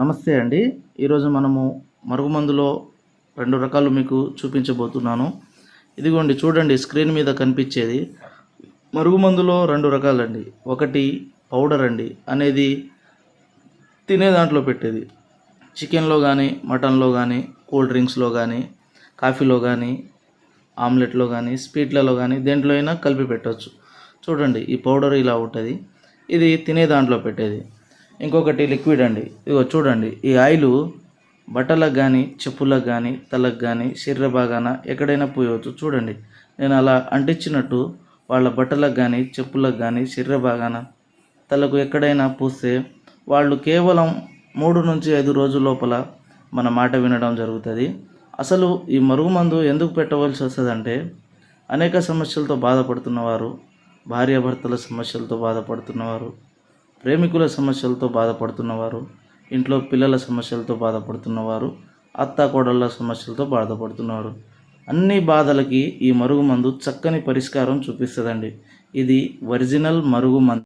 నమస్తే అండి. ఈరోజు మనము మరుగుమందులో 2 రకాలు మీకు చూపించబోతున్నాను. ఇదిగోండి చూడండి, స్క్రీన్ మీద కనిపించేది మరుగుమందులో 2 రకాలండి. ఒకటి పౌడర్ అండి, అనేది తినే దాంట్లో పెట్టేది. చికెన్లో కానీ, మటన్లో కానీ, కూల్ డ్రింక్స్లో కానీ, కాఫీలో కానీ, ఆమ్లెట్లో కానీ, స్వీట్లలో కానీ దేంట్లో అయినా కలిపి పెట్టవచ్చు. చూడండి, ఈ పౌడర్ ఇలా ఉంటుంది. ఇది తినే దాంట్లో పెట్టేది. ఇంకొకటి లిక్విడ్ అండి. ఇదిగో చూడండి, ఈ ఆయిల్ బట్టలకు కానీ, చెప్పులకు కానీ, తలకు కానీ, శరీర భాగాన ఎక్కడైనా పోయవచ్చు. చూడండి, నేను అలా అంటించినట్టు వాళ్ళ బట్టలకు కానీ, చెప్పులకు కానీ, శరీర భాగాన, తలకు ఎక్కడైనా పూస్తే వాళ్ళు కేవలం 3 నుంచి 5 రోజుల లోపల మన మాట వినడం జరుగుతుంది. అసలు ఈ మరుగుమందు ఎందుకు పెట్టవలసి వస్తుందంటే, అనేక సమస్యలతో బాధపడుతున్నవారు, భార్యాభర్తల సమస్యలతో బాధపడుతున్నవారు, ప్రేమికుల సమస్యలతో బాధపడుతున్నవారు, ఇంట్లో పిల్లల సమస్యలతో బాధపడుతున్నవారు, అత్తాకోడళ్ళ సమస్యలతో బాధపడుతున్నవారు, అన్ని బాధలకి ఈ మరుగుమందు చక్కని పరిష్కారం చూపిస్తుందండి. ఇది ఒరిజినల్ మరుగుమందు.